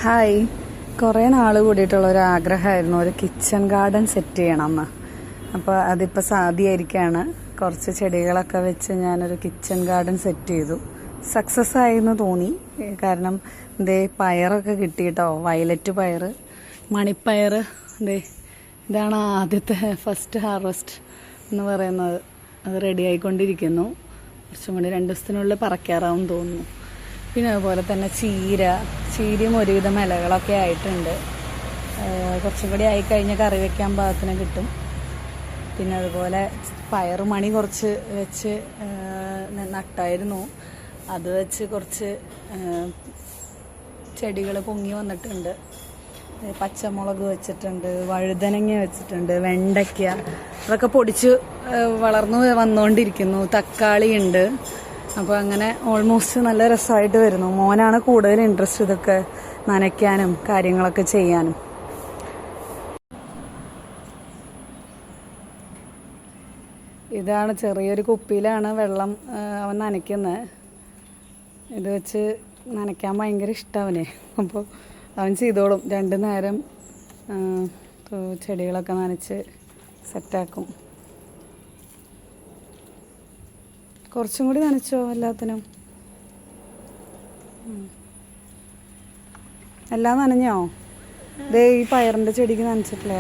Hi, കുറേ നാൾ കൂടിയിട്ടുള്ള ഒരു ആഗ്രഹമായിരുന്നു ഒരു കിച്ചൺ ഗാർഡൻ സെറ്റ് ചെയ്യണമെന്ന്. അപ്പോൾ അതിപ്പോൾ സാധ്യമായിരിക്കുകയാണ്. കുറച്ച് ചെടികളൊക്കെ വെച്ച് ഞാനൊരു കിച്ചൺ ഗാർഡൻ സെറ്റ് ചെയ്തു. സക്സസ് ആയെന്ന് തോന്നി. കാരണം ഇതേ പയറൊക്കെ കിട്ടിയിട്ടോ, വയലറ്റ് പയർ, മണിപ്പയർ. ഇതാണ് ആദ്യത്തെ ഫസ്റ്റ് ഹാർവസ്റ്റ് എന്ന് പറയുന്നത്. അത് റെഡി ആയിക്കൊണ്ടിരിക്കുന്നു. കുറച്ചും കൂടി 2 ദിവസത്തിനുള്ളിൽ പറക്കാറാവും തോന്നുന്നു. പിന്നെ അതുപോലെ തന്നെ ചീരയും ഒരുവിധം ഇലകളൊക്കെ ആയിട്ടുണ്ട്. കുറച്ചും കൂടി ആയിക്കഴിഞ്ഞാൽ കറി വയ്ക്കാൻ പാകത്തിന് കിട്ടും. പിന്നെ അതുപോലെ പയറുമണി കുറച്ച് വെച്ച് നട്ടായിരുന്നു. അത് വെച്ച് കുറച്ച് ചെടികൾ പൊങ്ങി വന്നിട്ടുണ്ട്. പച്ചമുളക് വെച്ചിട്ടുണ്ട്, വഴുതനങ്ങ വെച്ചിട്ടുണ്ട്, വെണ്ടയ്ക്ക അതൊക്കെ പൊടിച്ച് വളർന്നു വന്നുകൊണ്ടിരിക്കുന്നു. തക്കാളി ഉണ്ട്. അപ്പോൾ അങ്ങനെ ഓൾമോസ്റ്റ് നല്ല രസമായിട്ട് വരുന്നു. മോനാണ് കൂടുതൽ ഇൻട്രസ്റ്റ് ഇതൊക്കെ നനയ്ക്കാനും കാര്യങ്ങളൊക്കെ ചെയ്യാനും. ഇതാണ് ചെറിയൊരു കുപ്പിയിലാണ് വെള്ളം അവൻ നനയ്ക്കുന്നത്. ഇത് വെച്ച് നനയ്ക്കാൻ ഭയങ്കര ഇഷ്ടം അവന്. അപ്പോൾ അവൻ ചെയ്തോളും. 2 നേരം ചെടികളൊക്കെ നനച്ച് സെറ്റാക്കും. കുറച്ചും കൂടി നനച്ചോ എല്ലാത്തിനും. എല്ലാം നനഞ്ഞോ? ദേ ഈ പയറിൻ്റെ ചെടിക്ക് നനച്ചിട്ടില്ല.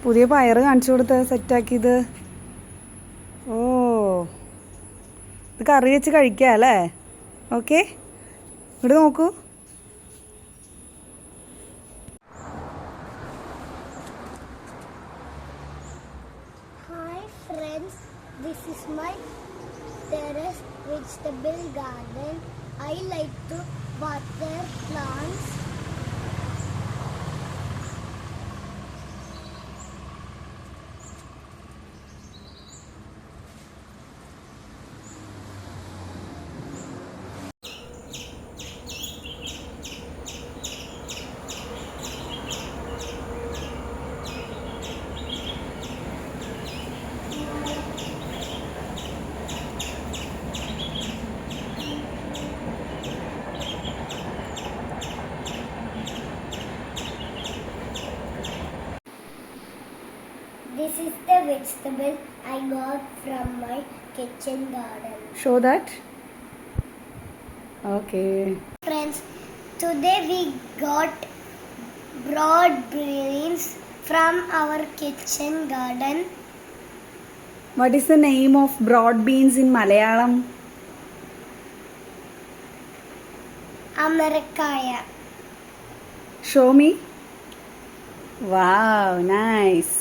പുതിയ പയർ കാണിച്ചു കൊടുത്ത് സെറ്റാക്കിയത്. ഓ, ഇത് കറി വെച്ച് കഴിക്കാം അല്ലേ? ഓക്കെ, ഇവിടെ നോക്കൂ. Friends, this is my terrace vegetable garden. I like to water plants. This is the vegetable I got from my kitchen garden. Show that. Okay. Friends, today we got broad beans from our kitchen garden. What is the name of broad beans in Malayalam? Americaya. Show me. Wow, nice.